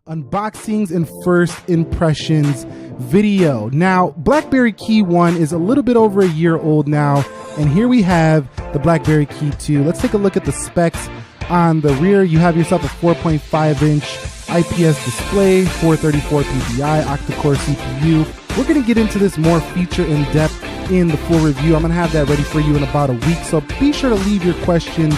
Unboxings and first impressions video. Now, BlackBerry Key 1 is a little bit over a year old now, and here we have the BlackBerry Key 2. Let's take a look at the specs. On the rear, you have yourself a 4.5-inch IPS display, 434 PPI, octa-core CPU. We're going to get into this more feature in depth in the full review. I'm going to have that ready for you in about a week, so be sure to leave your questions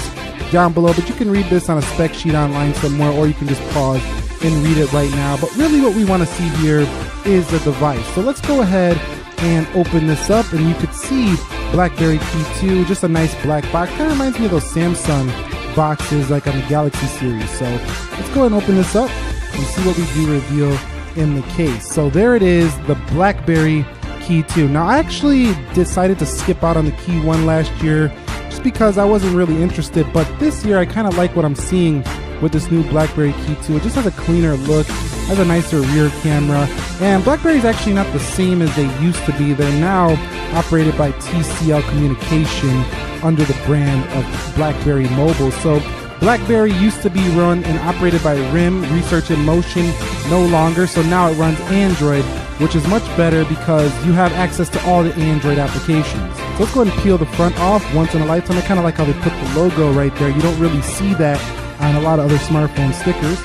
down below, but you can read this on a spec sheet online somewhere, or you can just pause and read it right now. But really what we want to see here is the device. So let's go ahead and open this up, and you could see BlackBerry Key 2, just a nice black box. Kind of reminds me of those Samsung boxes like on the Galaxy series. So let's go ahead and open this up and see what we do reveal in the case. So there it is, the BlackBerry Key 2. Now I actually decided to skip out on the Key 1 last year just because I wasn't really interested, but this year I kind of like what I'm seeing with this new BlackBerry Key 2. It just has a cleaner look, has a nicer rear camera, and BlackBerry is actually not the same as they used to be. They're now operated by TCL Communication under the brand of BlackBerry Mobile. So BlackBerry used to be run and operated by RIM, Research in Motion, no longer. So now it runs Android, which is much better because you have access to all the Android applications. So let's go ahead and peel the front off. Once in a lifetime. I kind of like how they put the logo right there. You don't really see that on a lot of other smartphone stickers.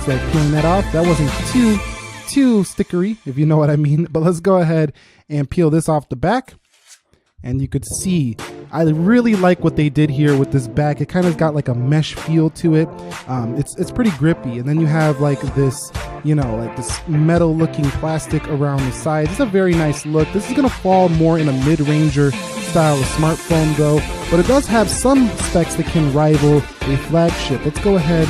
So peeling that off, that wasn't too stickery, if you know what I mean. But let's go ahead and peel this off the back. And you could see, I really like what they did here with this back. It kind of got like a mesh feel to it. It's pretty grippy. And then you have like this, you know, like this metal looking plastic around the sides. It's a very nice look. This is gonna fall more in a mid-ranger style of smartphone though, but it does have some specs that can rival a flagship. Let's go ahead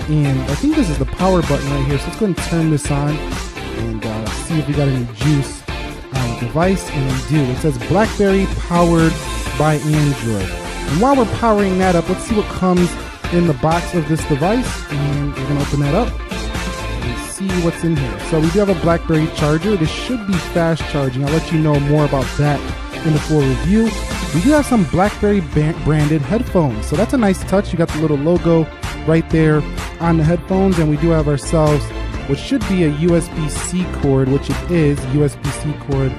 and I think this is the power button right here. So let's go ahead and turn this on and see if we got any juice on the device, and we do. It says BlackBerry powered by Android. And while we're powering that up, let's see what comes in the box of this device, and we're gonna open that up and see what's in here. So we do have a BlackBerry charger. This should be fast charging. I'll let you know more about that in the full review. We do have some BlackBerry branded headphones, so that's a nice touch. You got the little logo right there on the headphones, and we do have ourselves what should be a USB-C cord, which it is, USB-C cord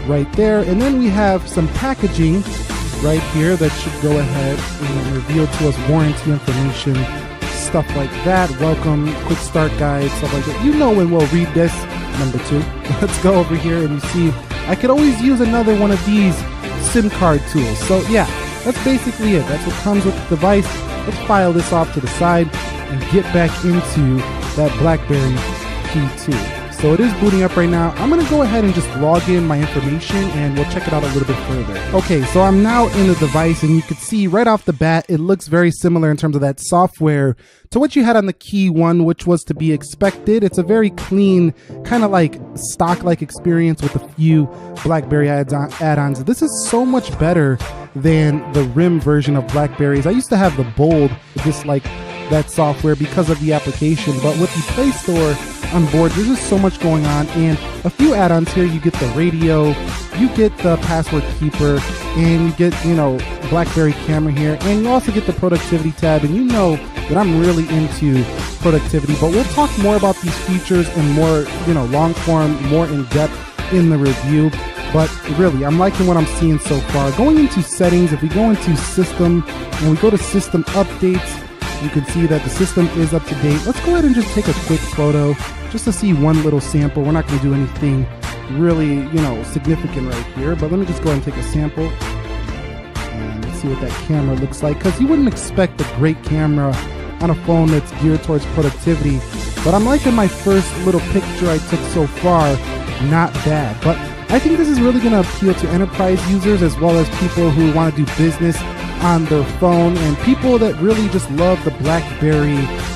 right there. And then we have some packaging right here that should go ahead and reveal to us warranty information, stuff like that. Welcome, quick start guide, stuff like that. You know when we'll read this. Number 2. Let's go over here, and you see I could always use another one of these SIM card tools. So yeah, that's basically it. That's what comes with the device. Let's file this off to the side and get back into that BlackBerry Key 2. So it is booting up right now. I'm gonna go ahead and just log in my information and we'll check it out a little bit further. Okay, so I'm now in the device, and you can see right off the bat, it looks very similar in terms of that software to what you had on the Key 1, which was to be expected. It's a very clean, kind of like stock-like experience with a few BlackBerry add-ons. This is so much better than the RIM version of BlackBerries. I used to have the Bold, just like that software because of the application, but with the Play Store on board, there's just so much going on, and a few add-ons here. You get the radio, you get the password keeper, and you get, you know, BlackBerry camera here, and you also get the productivity tab. And you know that I'm really into productivity, but we'll talk more about these features and more, you know, long form, more in depth in the review. But really, I'm liking what I'm seeing so far. Going into settings, if we go into system and we go to system updates, you can see that the system is up to date. Let's go ahead and just take a quick photo just to see one little sample. We're not going to do anything really, you know, significant right here, but let me just go ahead and take a sample and see what that camera looks like, because you wouldn't expect a great camera on a phone that's geared towards productivity. But I'm liking my first little picture I took so far. Not bad, but I think this is really going to appeal to enterprise users as well as people who want to do business on their phone, and people that really just love the BlackBerry,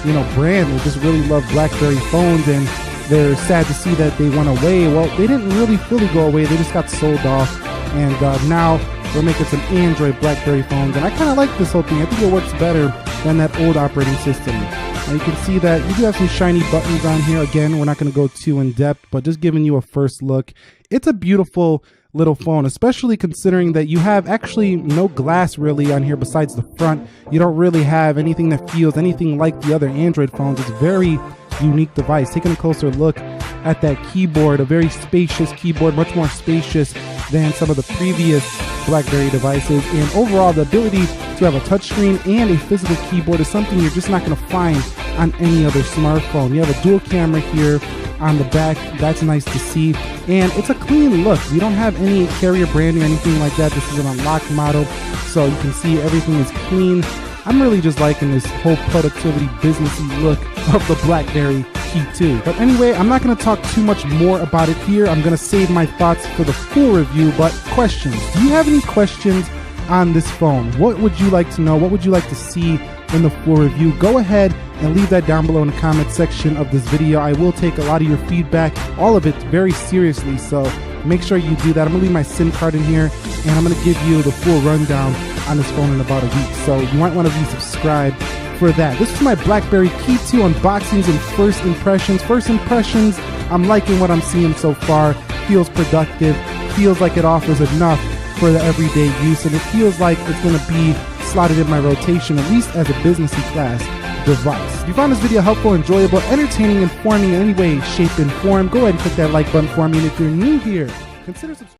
you know, brand. They just really love BlackBerry phones, and they're sad to see that they went away. Well, they didn't really fully go away. They just got sold off, and now we're making some Android BlackBerry phones, and I kind of like this whole thing. I think it works better than that old operating system. Now you can see that you do have some shiny buttons on here. Again, we're not going to go too in depth, but just giving you a first look. It's a beautiful little phone, especially considering that you have actually no glass really on here besides the front. You don't really have anything that feels anything like the other Android phones. It's very unique device. Taking a closer look at that keyboard, a very spacious keyboard, much more spacious than some of the previous BlackBerry devices. And overall, the ability to have a touchscreen and a physical keyboard is something you're just not going to find on any other smartphone. You have a dual camera here on the back. That's nice to see. And it's a clean look. We don't have any carrier branding or anything like that. This is an unlocked model, so you can see everything is clean. I'm really just liking this whole productivity, businessy look of the BlackBerry Key 2. But anyway, I'm not going to talk too much more about it here. I'm going to save my thoughts for the full review. But questions. Do you have any questions on this phone? What would you like to know? What would you like to see in the full review? Go ahead and leave that down below in the comment section of this video. I will take a lot of your feedback, all of it, very seriously. So make sure you do that. I'm going to leave my SIM card in here, and I'm going to give you the full rundown on this phone in about a week. So you might want to be subscribed for that. This is my BlackBerry Key 2 unboxings and first impressions. First impressions, I'm liking what I'm seeing so far. Feels productive, feels like it offers enough for the everyday use, and it feels like it's going to be slotted in my rotation, at least as a businessy class device. If you found this video helpful, enjoyable, entertaining, informing in any way, shape, and form, go ahead and click that like button for me. And if you're new here, consider subscribing.